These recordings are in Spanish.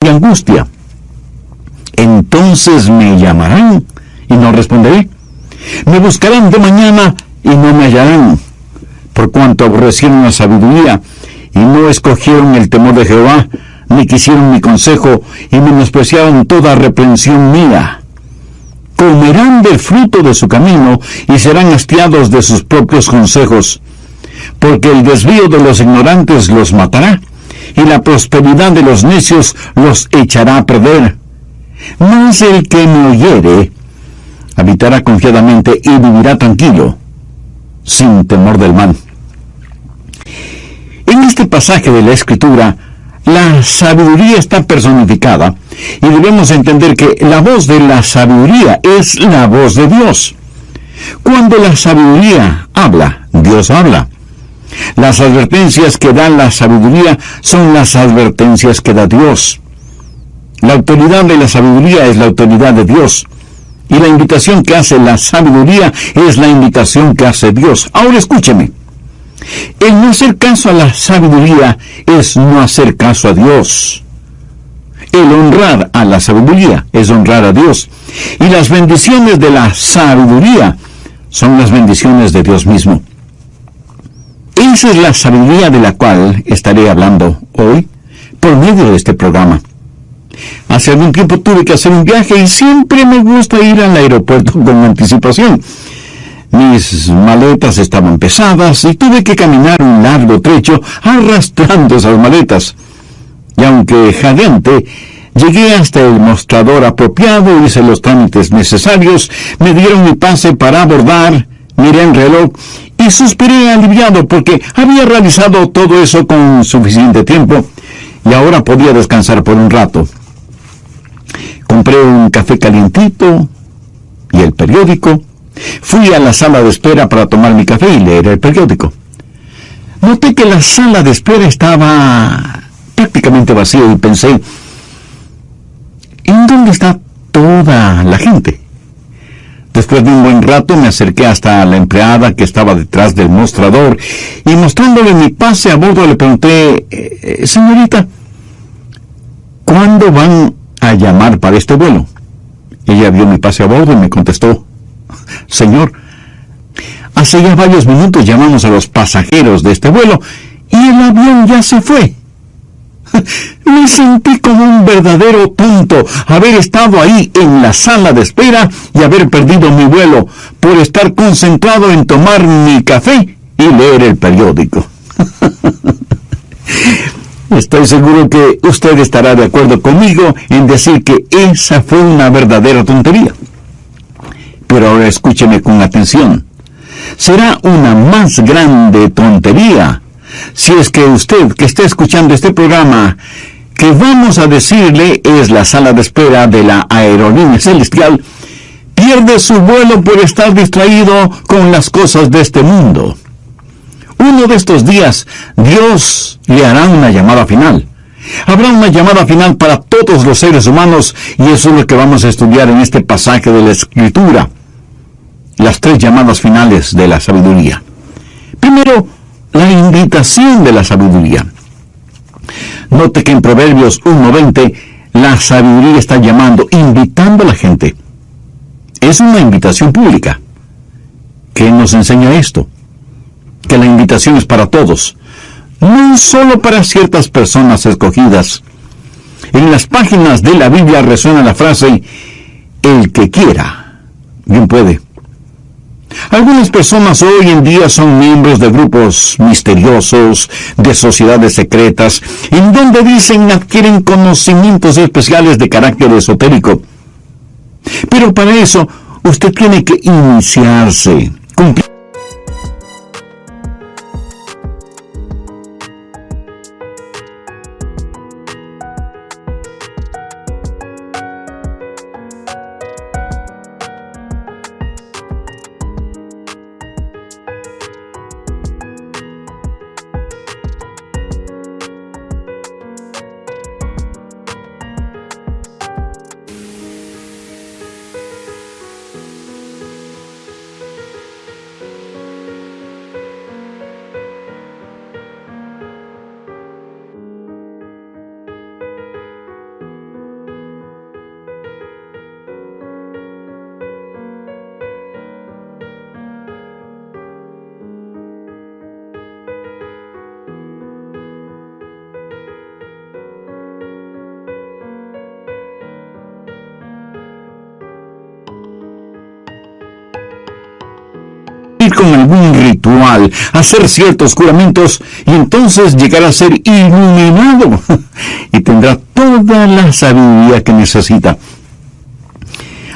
y angustia. Entonces me llamarán y no responderé. Me buscarán de mañana y no me hallarán, por cuanto aborrecieron la sabiduría y no escogieron el temor de Jehová, ni quisieron mi consejo y menospreciaron toda reprensión mía. Comerán del fruto de su camino y serán hastiados de sus propios consejos, porque el desvío de los ignorantes los matará, y la prosperidad de los necios los echará a perder. Mas el que me oyere habitará confiadamente y vivirá tranquilo, sin temor del mal. En este pasaje de la Escritura, la sabiduría está personificada, y debemos entender que la voz de la sabiduría es la voz de Dios. Cuando la sabiduría habla, Dios habla. Las advertencias que da la sabiduría son las advertencias que da Dios. La autoridad de la sabiduría es la autoridad de Dios, y la invitación que hace la sabiduría es la invitación que hace Dios. Ahora escúcheme. El no hacer caso a la sabiduría es no hacer caso a Dios. El honrar a la sabiduría es honrar a Dios. Y las bendiciones de la sabiduría son las bendiciones de Dios mismo. Esa es la sabiduría de la cual estaré hablando hoy por medio de este programa. Hace algún tiempo tuve que hacer un viaje y siempre me gusta ir al aeropuerto con anticipación. Mis maletas estaban pesadas y tuve que caminar un largo trecho arrastrando esas maletas. Y aunque jadeante, llegué hasta el mostrador apropiado, hice los trámites necesarios, me dieron mi pase para abordar, miré el reloj y suspiré aliviado porque había realizado todo eso con suficiente tiempo y ahora podía descansar por un rato. Compré un café calientito y el periódico. Fui a la sala de espera para tomar mi café y leer el periódico. Noté que la sala de espera estaba prácticamente vacía y pensé, ¿en dónde está toda la gente? Después de un buen rato me acerqué hasta la empleada que estaba detrás del mostrador y mostrándole mi pase a bordo le pregunté, señorita, ¿cuándo van a llamar para este vuelo? Ella vio mi pase a bordo y me contestó, señor, hace ya varios minutos llamamos a los pasajeros de este vuelo y el avión ya se fue. Me sentí como un verdadero tonto haber estado ahí en la sala de espera y haber perdido mi vuelo por estar concentrado en tomar mi café y leer el periódico. Estoy seguro que usted estará de acuerdo conmigo en decir que esa fue una verdadera tontería. Pero ahora escúcheme con atención. Será una más grande tontería si es que usted que está escuchando este programa, que vamos a decirle es la sala de espera de la aerolínea celestial, pierde su vuelo por estar distraído con las cosas de este mundo. Uno de estos días, Dios le hará una llamada final. Habrá una llamada final para todos los seres humanos y eso es lo que vamos a estudiar en este pasaje de la Escritura. Las 3 llamadas finales de la sabiduría. Primero, la invitación de la sabiduría. Note que en Proverbios 1:20, la sabiduría está llamando, invitando a la gente. Es una invitación pública. ¿Qué nos enseña esto? Que la invitación es para todos, no solo para ciertas personas escogidas. En las páginas de la Biblia resuena la frase, el que quiera, bien puede. Algunas personas hoy en día son miembros de grupos misteriosos, de sociedades secretas, en donde dicen adquieren conocimientos especiales de carácter esotérico. Pero para eso, usted tiene que iniciarse, cumplir. con algún ritual, hacer ciertos juramentos y entonces llegar a ser iluminado y tendrá toda la sabiduría que necesita.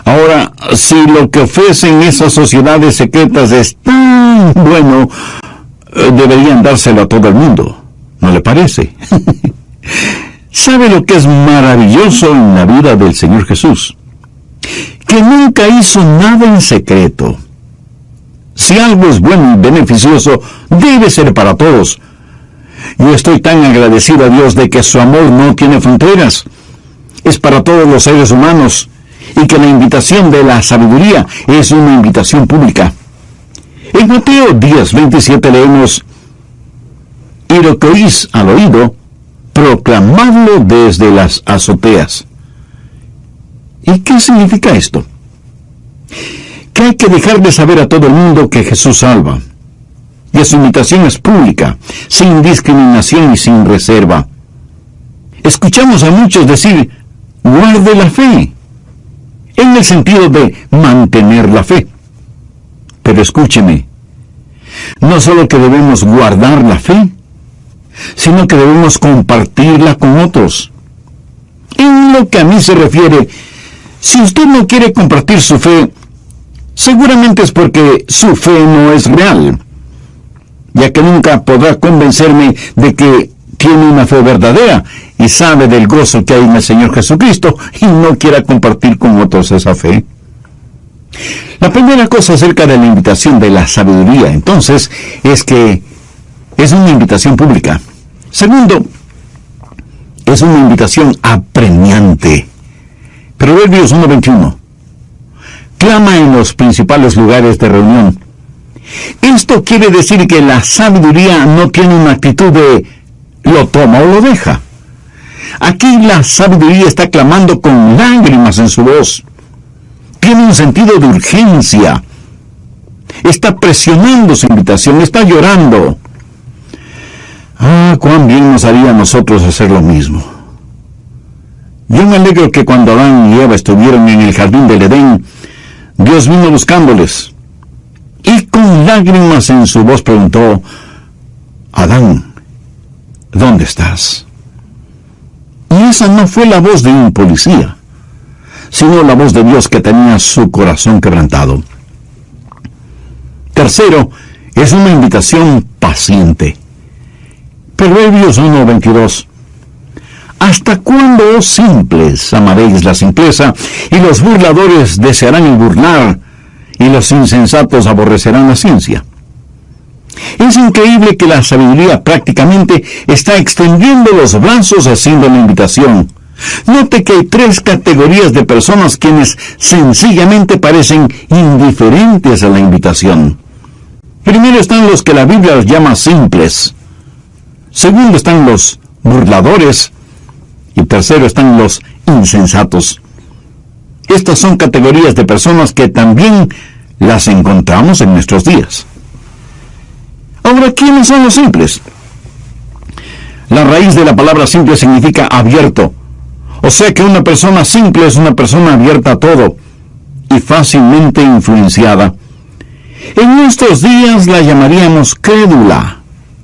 Ahora, si lo que ofrecen esas sociedades secretas es tan bueno, deberían dárselo a todo el mundo, ¿no le parece? ¿Sabe lo que es maravilloso en la vida del Señor Jesús? Que nunca hizo nada en secreto. Si algo es bueno y beneficioso, debe ser para todos. Yo estoy tan agradecido a Dios de que su amor no tiene fronteras. Es para todos los seres humanos, y que la invitación de la sabiduría es una invitación pública. En Mateo 10:27 leemos: y lo que oís al oído, proclamadlo desde las azoteas. ¿Y qué significa esto? Que hay que dejar de saber a todo el mundo que Jesús salva. Y su invitación es pública, sin discriminación y sin reserva. Escuchamos a muchos decir: guarde la fe, en el sentido de mantener la fe. Pero escúcheme, no solo que debemos guardar la fe, sino que debemos compartirla con otros. En lo que a mí se refiere, si usted no quiere compartir su fe, seguramente es porque su fe no es real, ya que nunca podrá convencerme de que tiene una fe verdadera y sabe del gozo que hay en el Señor Jesucristo y no quiera compartir con otros esa fe. La primera cosa acerca de la invitación de la sabiduría, entonces, es que es una invitación pública. Segundo, es una invitación apremiante. Proverbios 1:21. Clama en los principales lugares de reunión. Esto quiere decir que la sabiduría no tiene una actitud de lo toma o lo deja. Aquí la sabiduría está clamando con lágrimas en su voz. Tiene un sentido de urgencia. Está presionando su invitación, está llorando. Cuán bien nos haría a nosotros hacer lo mismo. Yo me alegro que cuando Adán y Eva estuvieron en el jardín del Edén, Dios vino buscándoles y con lágrimas en su voz preguntó: Adán, ¿dónde estás? Y esa no fue la voz de un policía, sino la voz de Dios que tenía su corazón quebrantado. Tercero, es una invitación paciente. Proverbios 1:22. ¿Hasta cuándo, oh simples, amaréis la simpleza, y los burladores desearán el burlar, y los insensatos aborrecerán la ciencia? Es increíble que la sabiduría prácticamente está extendiendo los brazos haciendo la invitación. Note que hay 3 categorías de personas quienes sencillamente parecen indiferentes a la invitación. Primero están los que la Biblia los llama simples. Segundo están los burladores. Y tercero están los insensatos. Estas son categorías de personas que también las encontramos en nuestros días. Ahora, ¿quiénes son los simples? La raíz de la palabra simple significa abierto. O sea que una persona simple es una persona abierta a todo y fácilmente influenciada. En nuestros días la llamaríamos crédula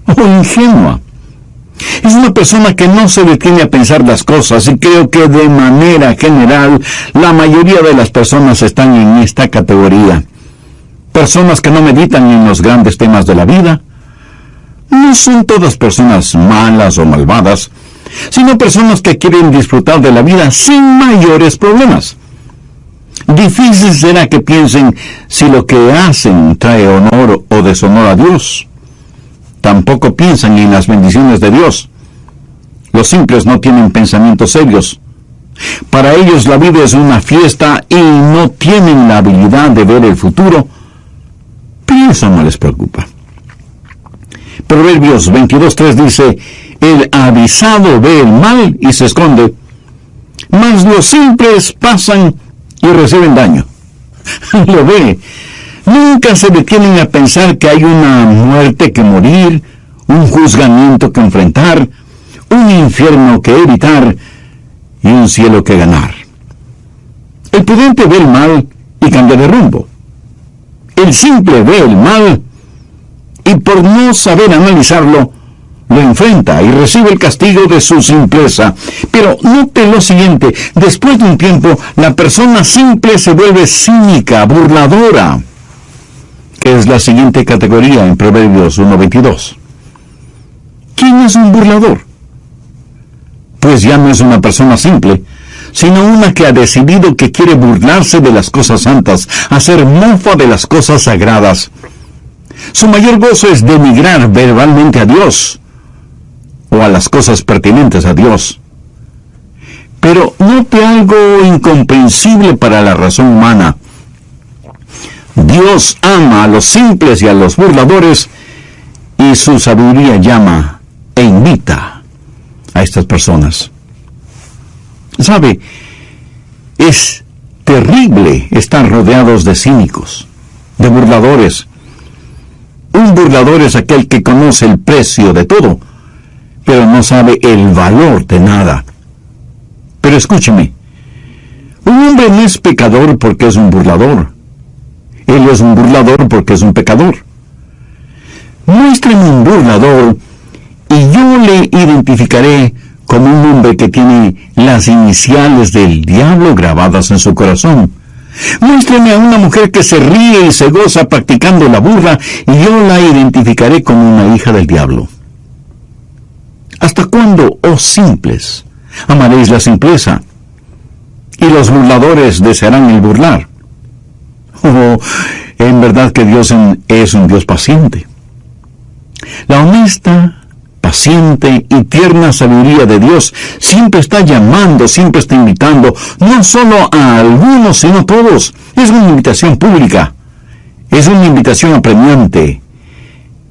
o ingenua. Es una persona que no se detiene a pensar las cosas, y creo que de manera general la mayoría de las personas están en esta categoría. Personas que no meditan en los grandes temas de la vida. No son todas personas malas o malvadas, sino personas que quieren disfrutar de la vida sin mayores problemas. Difícil será que piensen si lo que hacen trae honor o deshonor a Dios. Tampoco piensan en las bendiciones de Dios. Los simples no tienen pensamientos serios. Para ellos la vida es una fiesta y no tienen la habilidad de ver el futuro, pero eso no les preocupa. Proverbios 22:3 dice: el avisado ve el mal y se esconde, mas los simples pasan y reciben daño. Lo ve. Nunca se detienen a pensar que hay una muerte que morir, un juzgamiento que enfrentar, un infierno que evitar y un cielo que ganar. El prudente ve el mal y cambia de rumbo. El simple ve el mal y por no saber analizarlo, lo enfrenta y recibe el castigo de su simpleza. Pero note lo siguiente: después de un tiempo, la persona simple se vuelve cínica, burladora, que es la siguiente categoría en Proverbios 1:22. ¿Quién es un burlador? Pues ya no es una persona simple, sino una que ha decidido que quiere burlarse de las cosas santas, hacer mofa de las cosas sagradas. Su mayor gozo es denigrar verbalmente a Dios, o a las cosas pertinentes a Dios. Pero note algo incomprensible para la razón humana. Dios ama a los simples y a los burladores, y su sabiduría llama e invita a estas personas. ¿Sabe? Es terrible estar rodeados de cínicos, de burladores. Un burlador es aquel que conoce el precio de todo, pero no sabe el valor de nada. Pero escúcheme, un hombre no es pecador porque es un burlador. Él es un burlador porque es un pecador. Muéstreme un burlador y yo le identificaré como un hombre que tiene las iniciales del diablo grabadas en su corazón. Muéstreme a una mujer que se ríe y se goza practicando la burla y yo la identificaré como una hija del diablo. ¿Hasta cuándo, oh simples, amaréis la simpleza? Y los burladores desearán el burlar. Oh, en verdad que Dios es un Dios paciente. La honesta, paciente y tierna sabiduría de Dios siempre está llamando, siempre está invitando, no solo a algunos, sino a todos. Es una invitación pública, es una invitación apremiante,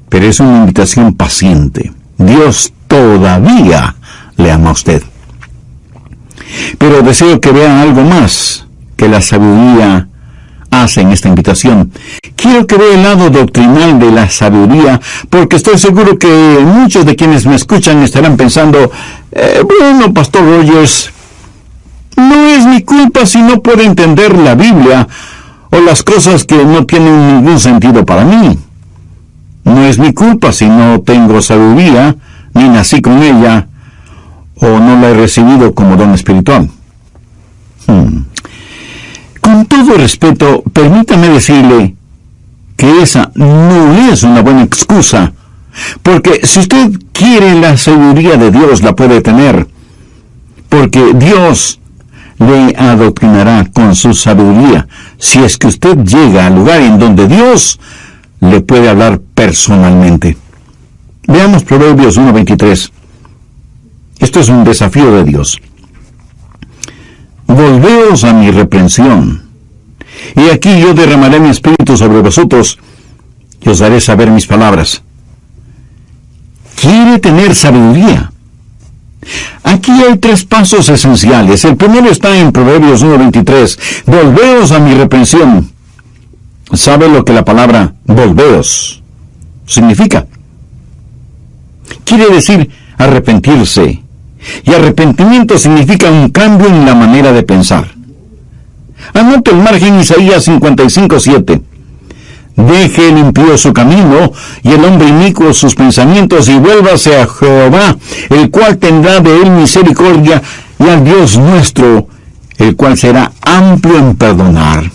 pero es una invitación paciente. Dios todavía le ama a usted. Pero deseo que vean algo más que la sabiduría hace en esta invitación. Quiero que vea el lado doctrinal de la sabiduría, porque estoy seguro que muchos de quienes me escuchan estarán pensando, bueno, Pastor Rogers, no es mi culpa si no puedo entender la Biblia o las cosas que no tienen ningún sentido para mí. No es mi culpa si no tengo sabiduría, ni nací con ella, o no la he recibido como don espiritual. Con todo respeto, permítame decirle que esa no es una buena excusa, porque si usted quiere la sabiduría de Dios, la puede tener, porque Dios le adoctrinará con su sabiduría, si es que usted llega al lugar en donde Dios le puede hablar personalmente. Veamos Proverbios 1:23. Esto es un desafío de Dios. Volveos a mi reprensión, y aquí yo derramaré mi espíritu sobre vosotros, y os haré saber mis palabras. Quiere tener sabiduría. Aquí hay 3 pasos esenciales. El primero está en Proverbios 1:23. Volveos a mi reprensión. ¿Sabe lo que la palabra volveos significa? Quiere decir arrepentirse. Y arrepentimiento significa un cambio en la manera de pensar. Anote el margen Isaías 55:7. Deje el impío su camino, y el hombre inicuo sus pensamientos, y vuélvase a Jehová, el cual tendrá de él misericordia, y al Dios nuestro, el cual será amplio en perdonar.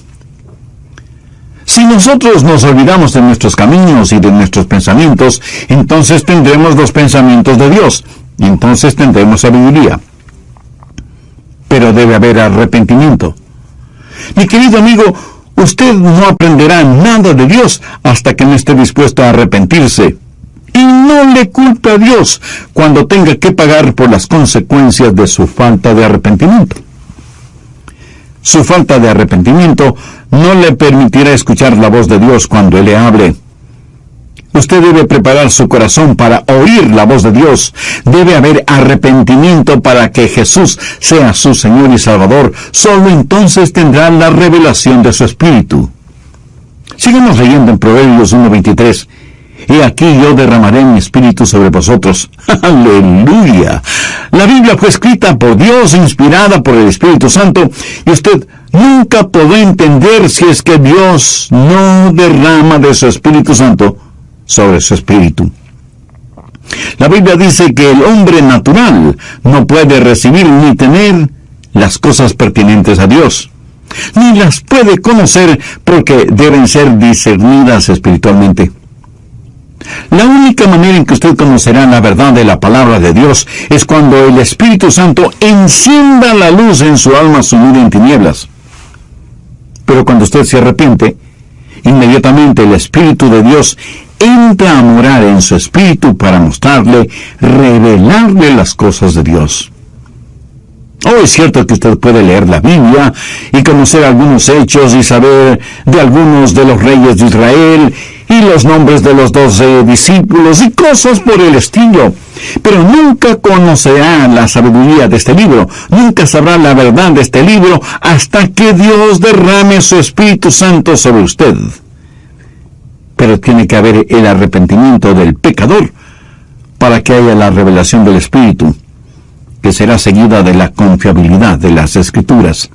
Si nosotros nos olvidamos de nuestros caminos y de nuestros pensamientos, entonces tendremos los pensamientos de Dios, y entonces tendremos sabiduría. Pero debe haber arrepentimiento. Mi querido amigo, usted no aprenderá nada de Dios hasta que no esté dispuesto a arrepentirse. Y no le culpe a Dios cuando tenga que pagar por las consecuencias de su falta de arrepentimiento. Su falta de arrepentimiento no le permitirá escuchar la voz de Dios cuando Él le hable. Usted debe preparar su corazón para oír la voz de Dios. Debe haber arrepentimiento para que Jesús sea su Señor y Salvador. Solo entonces tendrá la revelación de su Espíritu. Sigamos leyendo en Proverbios 1:23. Y aquí yo derramaré mi Espíritu sobre vosotros. ¡Aleluya! La Biblia fue escrita por Dios, inspirada por el Espíritu Santo, y usted nunca podrá entender si es que Dios no derrama de su Espíritu Santo sobre su espíritu. La Biblia dice que el hombre natural no puede recibir ni tener las cosas pertinentes a Dios, ni las puede conocer porque deben ser discernidas espiritualmente. La única manera en que usted conocerá la verdad de la palabra de Dios es cuando el Espíritu Santo encienda la luz en su alma sumida en tinieblas. Pero cuando usted se arrepiente, inmediatamente el Espíritu de Dios entra a morar en su espíritu para mostrarle, revelarle las cosas de Dios. Es cierto que usted puede leer la Biblia y conocer algunos hechos y saber de algunos de los reyes de Israel y los nombres de los 12 discípulos y cosas por el estilo, pero nunca conocerá la sabiduría de este libro, nunca sabrá la verdad de este libro hasta que Dios derrame su Espíritu Santo sobre usted. Pero tiene que haber el arrepentimiento del pecador para que haya la revelación del Espíritu, que será seguida de la confiabilidad de las Escrituras.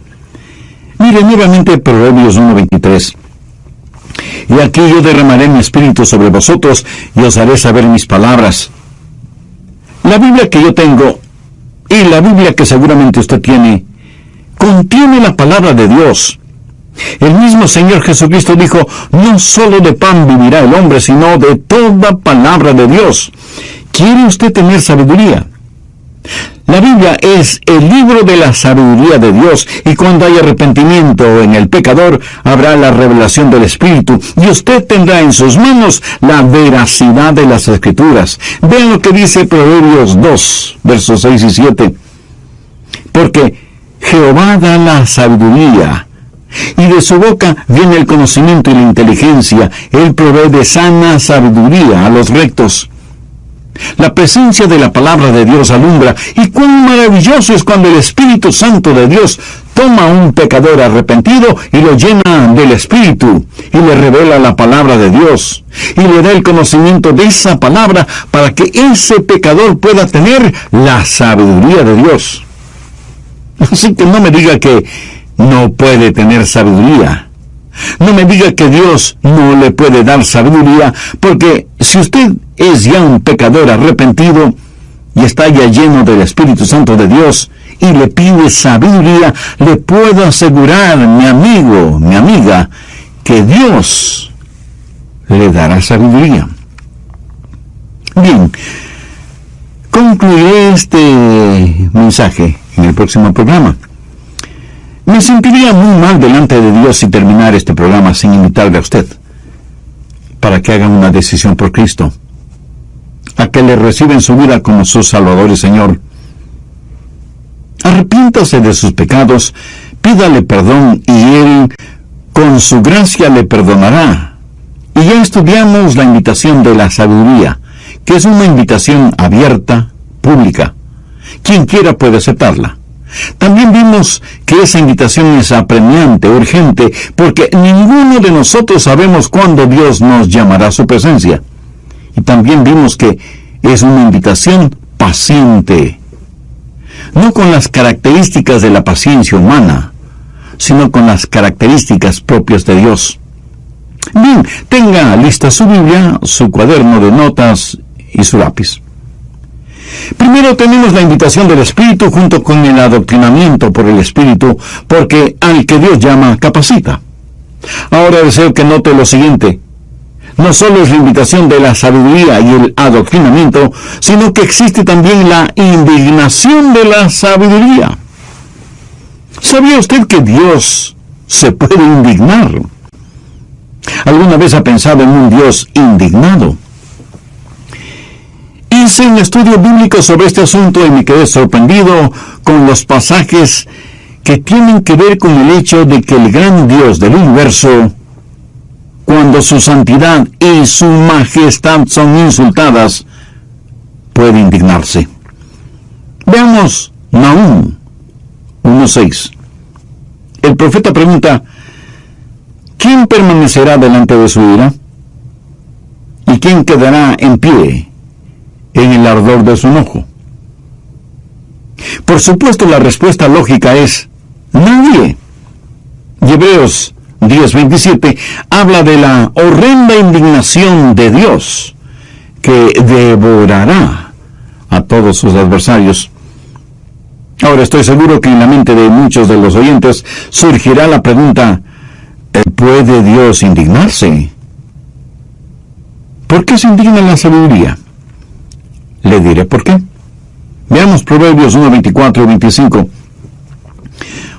Mire nuevamente Proverbios 1:23. Y aquí yo derramaré mi espíritu sobre vosotros y os haré saber mis palabras. La Biblia que yo tengo y la Biblia que seguramente usted tiene contiene la palabra de Dios. El mismo Señor Jesucristo dijo, no solo de pan vivirá el hombre, sino de toda palabra de Dios. ¿Quiere usted tener sabiduría? La Biblia es el libro de la sabiduría de Dios, y cuando hay arrepentimiento en el pecador, habrá la revelación del Espíritu, y usted tendrá en sus manos la veracidad de las Escrituras. Vean lo que dice Proverbios 2, versos 6 y 7. Porque Jehová da la sabiduría, y de su boca viene el conocimiento y la inteligencia. Él provee de sana sabiduría a los rectos. La presencia de la palabra de Dios alumbra, y cuán maravilloso es cuando el Espíritu Santo de Dios toma a un pecador arrepentido y lo llena del Espíritu, y le revela la palabra de Dios, y le da el conocimiento de esa palabra para que ese pecador pueda tener la sabiduría de Dios. Así que no me diga que no puede tener sabiduría. No me diga que Dios no le puede dar sabiduría, porque si usted es ya un pecador arrepentido y está ya lleno del Espíritu Santo de Dios y le pide sabiduría, le puedo asegurar, mi amigo, mi amiga, que Dios le dará sabiduría. Bien, concluiré este mensaje en el próximo programa. Me sentiría muy mal delante de Dios si terminar este programa sin invitarle a usted para que haga una decisión por Cristo, a que le reciba en su vida como su Salvador y Señor. Arrepiéntase de sus pecados, pídale perdón y Él con su gracia le perdonará. Y ya estudiamos la invitación de la sabiduría, que es una invitación abierta, pública. Quien quiera puede aceptarla. También vimos que esa invitación es apremiante, urgente, porque ninguno de nosotros sabemos cuándo Dios nos llamará a su presencia. Y también vimos que es una invitación paciente, no con las características de la paciencia humana, sino con las características propias de Dios. Bien, tenga lista su Biblia, su cuaderno de notas y su lápiz. Primero tenemos la invitación del Espíritu junto con el adoctrinamiento por el Espíritu, porque al que Dios llama, capacita. Ahora deseo que note lo siguiente. No solo es la invitación de la sabiduría y el adoctrinamiento, sino que existe también la indignación de la sabiduría. ¿Sabía usted que Dios se puede indignar? ¿Alguna vez ha pensado en un Dios indignado? Hice un estudio bíblico sobre este asunto y me quedé sorprendido con los pasajes que tienen que ver con el hecho de que el gran Dios del universo, cuando su santidad y su majestad son insultadas, puede indignarse. Veamos Nahum 1:6. El profeta pregunta, ¿quién permanecerá delante de su ira? ¿Y quién quedará en pie en el ardor de su enojo? Por supuesto, la respuesta lógica es nadie. Y Hebreos 10:27, habla de la horrenda indignación de Dios que devorará a todos sus adversarios. Ahora, estoy seguro que en la mente de muchos de los oyentes surgirá la pregunta, ¿puede Dios indignarse? ¿Por qué se indigna la sabiduría? Le diré por qué. Veamos Proverbios 1:24-25.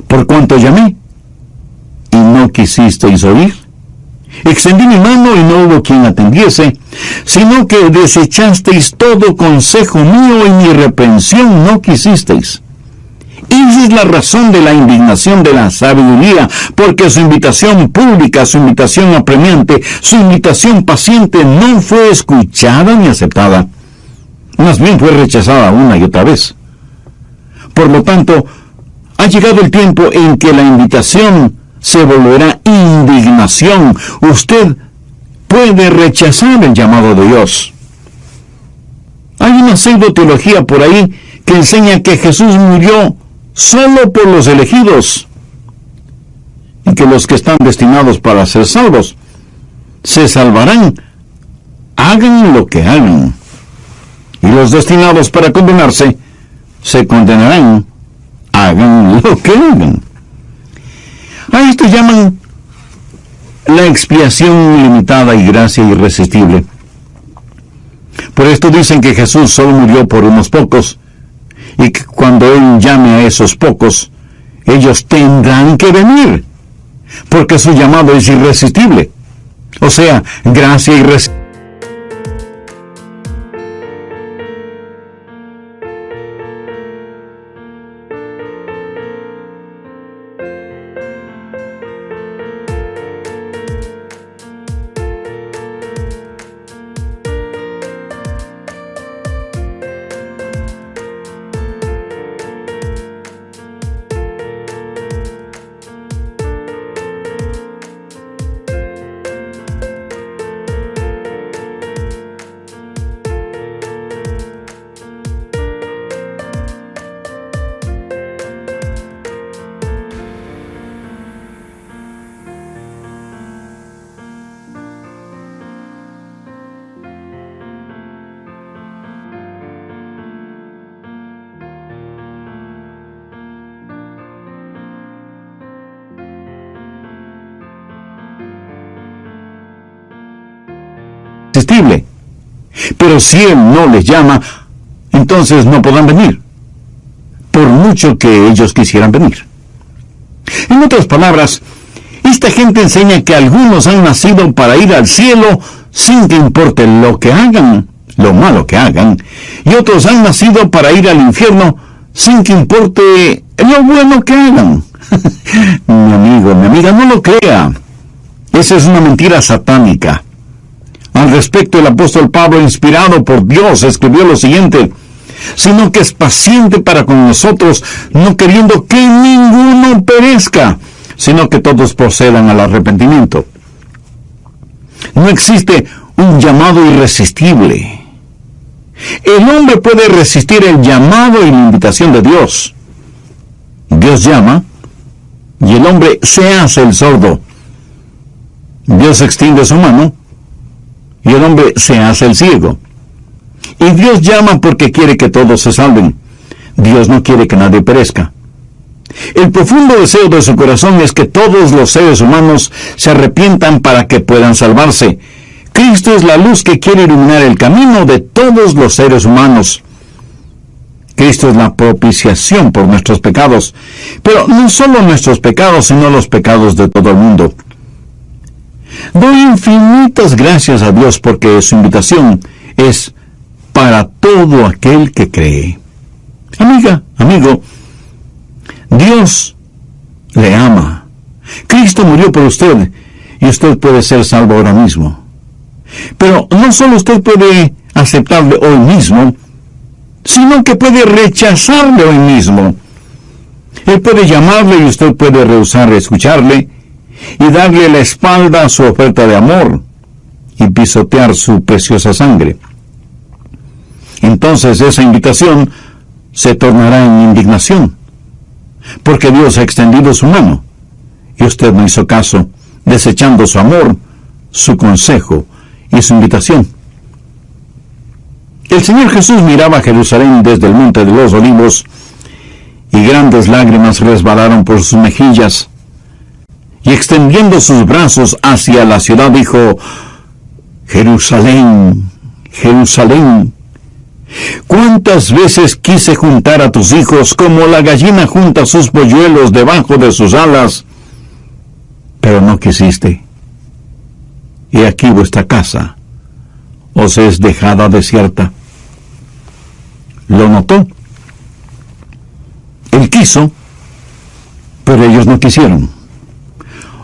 Por cuanto llamé, y no quisisteis oír, extendí mi mano y no hubo quien atendiese, sino que desechasteis todo consejo mío y mi reprensión no quisisteis. Esa es la razón de la indignación de la sabiduría, porque su invitación pública, su invitación apremiante, su invitación paciente no fue escuchada ni aceptada. Más bien fue rechazada una y otra vez. Por lo tanto, ha llegado el tiempo en que la invitación se volverá indignación. Usted puede rechazar el llamado de Dios. Hay una pseudo-teología por ahí que enseña que Jesús murió solo por los elegidos y que los que están destinados para ser salvos se salvarán, hagan lo que hagan, y los destinados para condenarse se condenarán, hagan lo que hagan. A esto llaman la expiación ilimitada y gracia irresistible. Por esto dicen que Jesús solo murió por unos pocos, y que cuando Él llame a esos pocos, ellos tendrán que venir, porque su llamado es irresistible. O sea, gracia irresistible. Pero si Él no les llama, entonces no podrán venir, por mucho que ellos quisieran venir. En otras palabras, esta gente enseña que algunos han nacido para ir al cielo sin que importe lo que hagan, lo malo que hagan, y otros han nacido para ir al infierno sin que importe lo bueno que hagan. Mi amigo, mi amiga, no lo crea. Esa es una mentira satánica. Al respecto, el apóstol Pablo, inspirado por Dios, escribió lo siguiente: sino que es paciente para con nosotros, no queriendo que ninguno perezca, sino que todos procedan al arrepentimiento. No existe un llamado irresistible. El hombre puede resistir el llamado y la invitación de Dios. Dios llama, y el hombre se hace el sordo. Dios extiende su mano, y el hombre se hace el ciego. Y Dios llama porque quiere que todos se salven. Dios no quiere que nadie perezca. El profundo deseo de su corazón es que todos los seres humanos se arrepientan para que puedan salvarse. Cristo es la luz que quiere iluminar el camino de todos los seres humanos. Cristo es la propiciación por nuestros pecados, pero no solo nuestros pecados, sino los pecados de todo el mundo. Doy infinitas gracias a Dios porque su invitación es para todo aquel que cree. Amiga, amigo, Dios le ama. Cristo murió por usted y usted puede ser salvo ahora mismo. Pero no solo usted puede aceptarle hoy mismo, sino que puede rechazarle hoy mismo. Él puede llamarle y usted puede rehusar escucharle y darle la espalda a su oferta de amor y pisotear su preciosa sangre. Entonces esa invitación se tornará en indignación, porque Dios ha extendido su mano y usted no hizo caso, desechando su amor, su consejo y su invitación. El Señor Jesús miraba a Jerusalén desde el Monte de los Olivos, y grandes lágrimas resbalaron por sus mejillas, y extendiendo sus brazos hacia la ciudad dijo: Jerusalén, Jerusalén, ¿cuántas veces quise juntar a tus hijos como la gallina junta sus polluelos debajo de sus alas, pero no quisiste? Y aquí vuestra casa os es dejada desierta. ¿Lo notó? Él quiso, pero ellos no quisieron.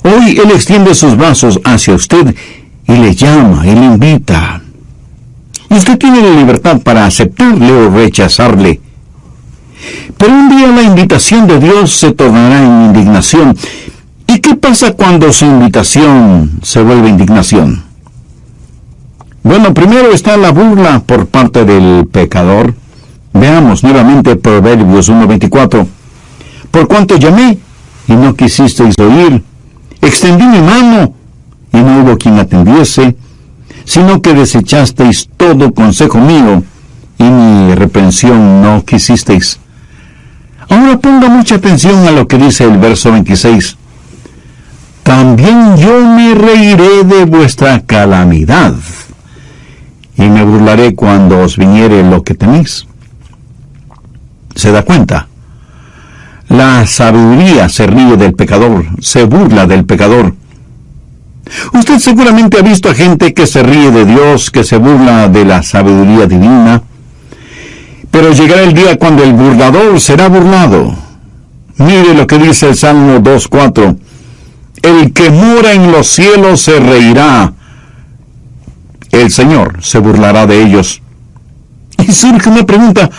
Hoy Él extiende sus brazos hacia usted y le llama y le invita. Y usted tiene la libertad para aceptarle o rechazarle. Pero un día la invitación de Dios se tornará en indignación. ¿Y qué pasa cuando su invitación se vuelve indignación? Bueno, primero está la burla por parte del pecador. Veamos nuevamente Proverbios 1:24. Por cuanto llamé y no quisisteis oír, extendí mi mano y no hubo quien atendiese, sino que desechasteis todo consejo mío y mi reprensión no quisisteis. Ahora ponga mucha atención a lo que dice el verso 26. También yo me reiré de vuestra calamidad, y me burlaré cuando os viniere lo que teméis. ¿Se da cuenta? La sabiduría se ríe del pecador, se burla del pecador. Usted seguramente ha visto a gente que se ríe de Dios, que se burla de la sabiduría divina, pero llegará el día cuando el burlador será burlado. Mire lo que dice el Salmo 2:4. El que mora en los cielos se reirá. El Señor se burlará de ellos. Y surge una pregunta: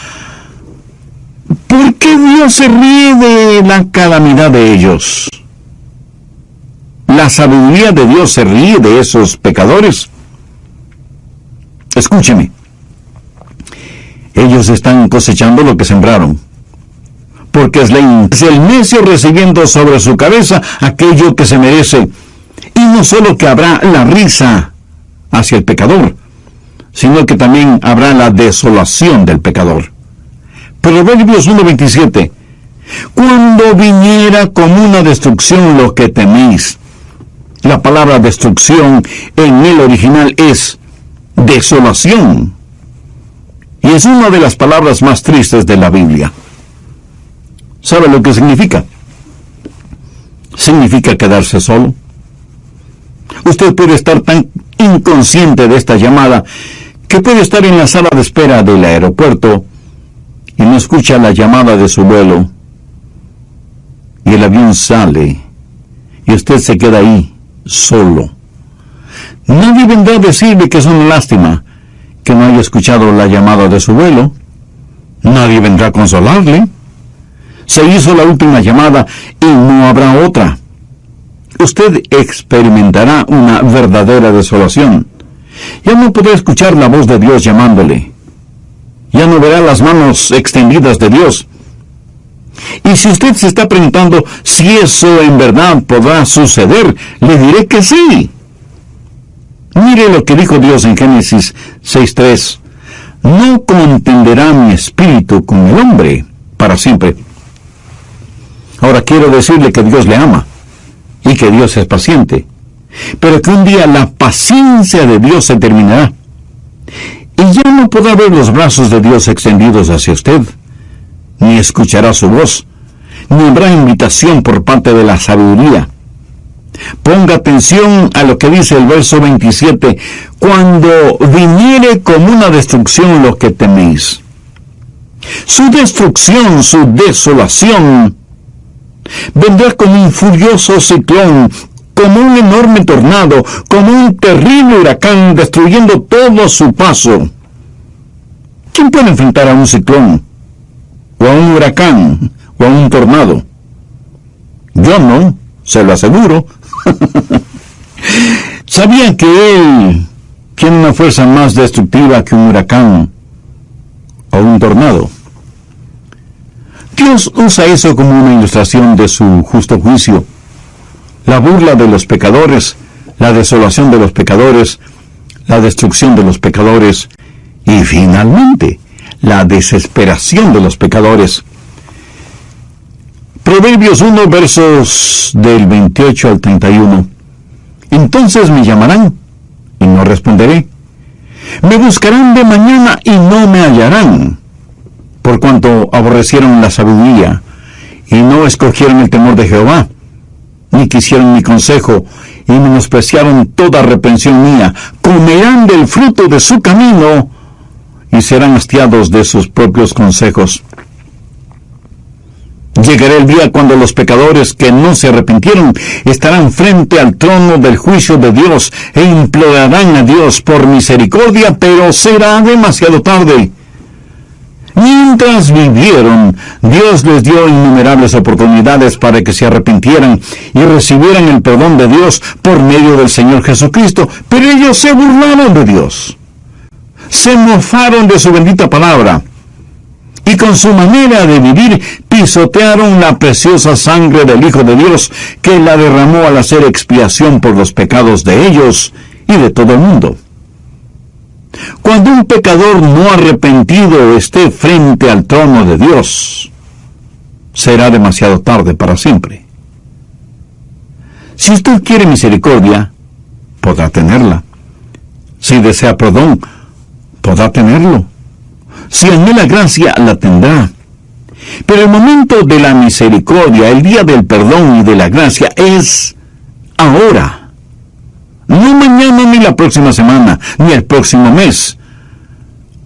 ¿por qué Dios se ríe de la calamidad de ellos? ¿La sabiduría de Dios se ríe de esos pecadores? Escúcheme. Ellos están cosechando lo que sembraron, porque es el necio recibiendo sobre su cabeza aquello que se merece. Y no solo que habrá la risa hacia el pecador, sino que también habrá la desolación del pecador. Proverbios 1:27. Cuando viniera como una destrucción lo que teméis. La palabra destrucción en el original es desolación. Y es una de las palabras más tristes de la Biblia. ¿Sabe lo que significa? Significa quedarse solo. Usted puede estar tan inconsciente de esta llamada que puede estar en la sala de espera del aeropuerto y no escucha la llamada de su vuelo, y el avión sale y usted se queda ahí solo. Nadie vendrá a decirle que es una lástima que no haya escuchado la llamada de su vuelo. Nadie vendrá a consolarle. Se hizo la última llamada y no habrá otra. Usted experimentará una verdadera desolación. Ya no podrá escuchar la voz de Dios llamándole. Ya no verá las manos extendidas de Dios. Y si usted se está preguntando si eso en verdad podrá suceder, le diré que sí. Mire lo que dijo Dios en Génesis 6:3. No contenderá mi espíritu con el hombre para siempre. Ahora quiero decirle que Dios le ama y que Dios es paciente, pero que un día la paciencia de Dios se terminará. Y ya no podrá ver los brazos de Dios extendidos hacia usted, ni escuchará su voz, ni habrá invitación por parte de la sabiduría. Ponga atención a lo que dice el verso 27. Cuando viniere como una destrucción lo que teméis. Su destrucción, su desolación, vendrá como un furioso ciclón, como un enorme tornado, como un terrible huracán destruyendo todo a su paso. ¿Quién puede enfrentar a un ciclón, o a un huracán, o a un tornado? Yo no, se lo aseguro. ¿Sabía que él tiene una fuerza más destructiva que un huracán o un tornado? Dios usa eso como una ilustración de su justo juicio. la burla de los pecadores, la desolación de los pecadores, la destrucción de los pecadores y finalmente la desesperación de los pecadores. Proverbios 1, versos del 28 al 31. Entonces me llamarán y no responderé. Me buscarán de mañana y no me hallarán, por cuanto aborrecieron la sabiduría y no escogieron el temor de Jehová, ni quisieron mi consejo, y menospreciaron toda reprensión mía. Comerán del fruto de su camino, y serán hastiados de sus propios consejos. Llegará el día cuando los pecadores que no se arrepintieron estarán frente al trono del juicio de Dios, e implorarán a Dios por misericordia, pero será demasiado tarde. Mientras vivieron, Dios les dio innumerables oportunidades para que se arrepintieran y recibieran el perdón de Dios por medio del Señor Jesucristo, pero ellos se burlaron de Dios. Se mofaron de su bendita palabra y con su manera de vivir pisotearon la preciosa sangre del Hijo de Dios, que la derramó al hacer expiación por los pecados de ellos y de todo el mundo. Cuando un pecador no arrepentido esté frente al trono de Dios, será demasiado tarde para siempre. Si usted quiere misericordia, podrá tenerla. Si desea perdón, podrá tenerlo. Si anhela gracia, la tendrá. Pero el momento de la misericordia, el día del perdón y de la gracia, es ahora. No mañana, ni la próxima semana, ni el próximo mes,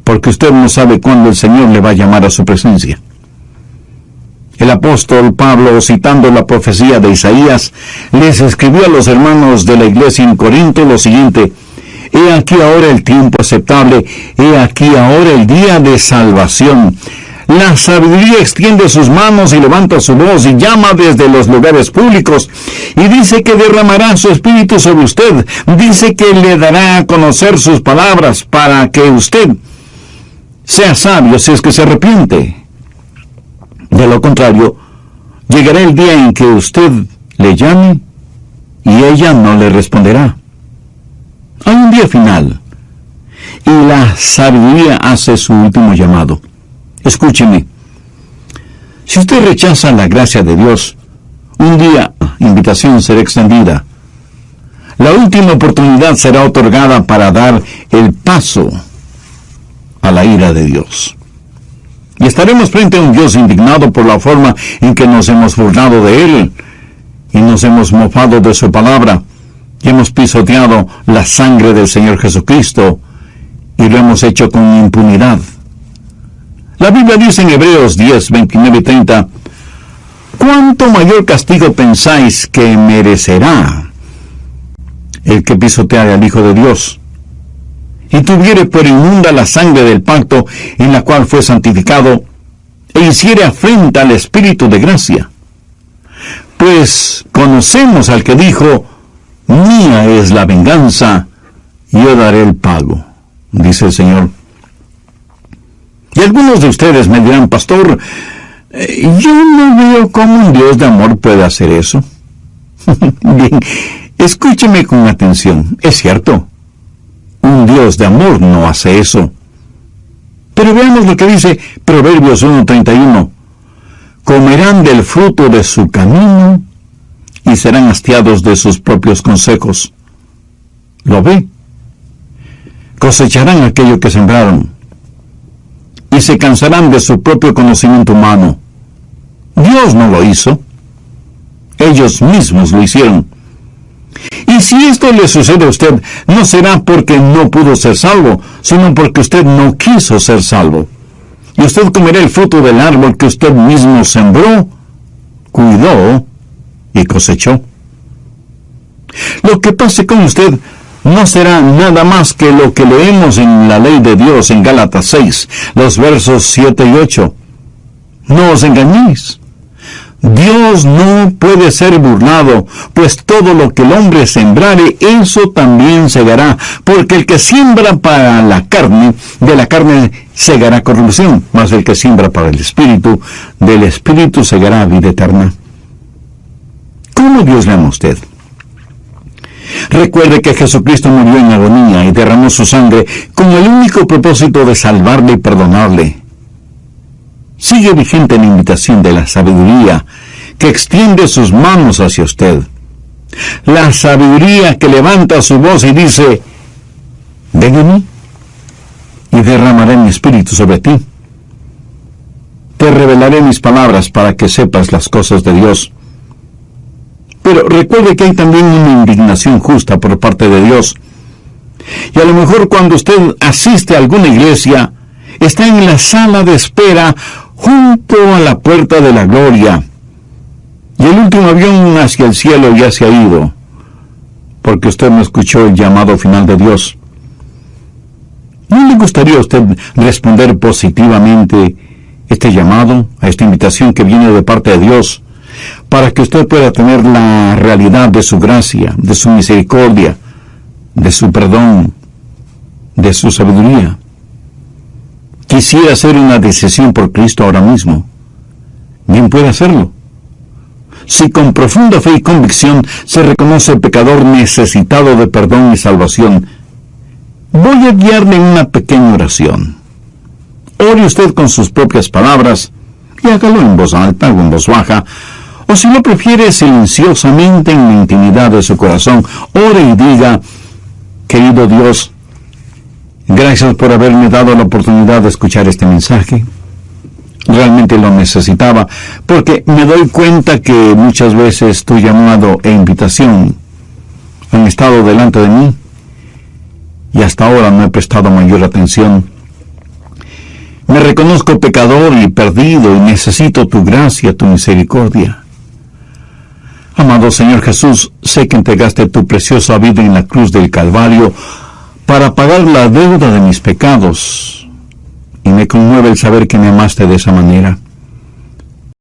porque usted no sabe cuándo el Señor le va a llamar a su presencia. El apóstol Pablo, citando la profecía de Isaías, les escribió a los hermanos de la iglesia en Corinto lo siguiente: He aquí ahora el tiempo aceptable, he aquí ahora el día de salvación. La sabiduría extiende sus manos y levanta su voz y llama desde los lugares públicos, y dice que derramará su espíritu sobre usted. Dice que le dará a conocer sus palabras para que usted sea sabio si es que se arrepiente. De lo contrario, llegará el día en que usted le llame y ella no le responderá. Hay un día final y la sabiduría hace su último llamado. Escúcheme, si usted rechaza la gracia de Dios, un día invitación será extendida. La última oportunidad será otorgada para dar el paso a la ira de Dios. Y estaremos frente a un Dios indignado por la forma en que nos hemos burlado de Él y nos hemos mofado de su palabra y hemos pisoteado la sangre del Señor Jesucristo y lo hemos hecho con impunidad. La Biblia dice en Hebreos 10, 29 y 30, ¿cuánto mayor castigo pensáis que merecerá el que pisoteare al Hijo de Dios y tuviere por inmunda la sangre del pacto en la cual fue santificado e hiciere afrenta al Espíritu de gracia? Pues conocemos al que dijo, mía es la venganza, yo daré el pago, dice el Señor. Y algunos de ustedes me dirán, pastor, yo no veo cómo un Dios de amor puede hacer eso. Bien, escúcheme con atención. Es cierto, un Dios de amor no hace eso. Pero veamos lo que dice Proverbios 1:31. Comerán del fruto de su camino y serán hastiados de sus propios consejos. ¿Lo ve? Cosecharán aquello que sembraron y se cansarán de su propio conocimiento humano. Dios no lo hizo. Ellos mismos lo hicieron. Y si esto le sucede a usted, no será porque no pudo ser salvo, sino porque usted no quiso ser salvo. Y usted comerá el fruto del árbol que usted mismo sembró, cuidó y cosechó. Lo que pase con usted no será nada más que lo que leemos en la ley de Dios en Gálatas 6, los versos 7 y 8. No os engañéis. Dios no puede ser burlado, pues todo lo que el hombre sembrare, eso también segará. Porque el que siembra para la carne, de la carne segará corrupción, mas el que siembra para el Espíritu, del Espíritu segará vida eterna. ¿Cómo Dios le ama a usted? Recuerde que Jesucristo murió en agonía y derramó su sangre con el único propósito de salvarle y perdonarle. Sigue vigente la invitación de la sabiduría que extiende sus manos hacia usted. La sabiduría que levanta su voz y dice: ven a mí y derramaré mi espíritu sobre ti. Te revelaré mis palabras para que sepas las cosas de Dios. Pero recuerde que hay también una indignación justa por parte de Dios. Y a lo mejor cuando usted asiste a alguna iglesia, está en la sala de espera junto a la puerta de la gloria. Y el último avión hacia el cielo ya se ha ido, porque usted no escuchó el llamado final de Dios. ¿No le gustaría a usted responder positivamente este llamado, a esta invitación que viene de parte de Dios, para que usted pueda tener la realidad de su gracia, de su misericordia, de su perdón, de su sabiduría? Quisiera hacer una decisión por Cristo ahora mismo. Bien puede hacerlo. Si con profunda fe y convicción se reconoce pecador necesitado de perdón y salvación, voy a guiarle en una pequeña oración. Ore usted con sus propias palabras y hágalo en voz alta o en voz baja, o si lo prefiere silenciosamente en la intimidad de su corazón. Ore y diga: querido Dios, gracias por haberme dado la oportunidad de escuchar este mensaje. Realmente lo necesitaba, porque me doy cuenta que muchas veces tu llamado e invitación han estado delante de mí y hasta ahora no he prestado mayor atención. Me reconozco pecador y perdido y necesito tu gracia, tu misericordia. Amado Señor Jesús, sé que entregaste tu preciosa vida en la cruz del Calvario para pagar la deuda de mis pecados, y me conmueve el saber que me amaste de esa manera.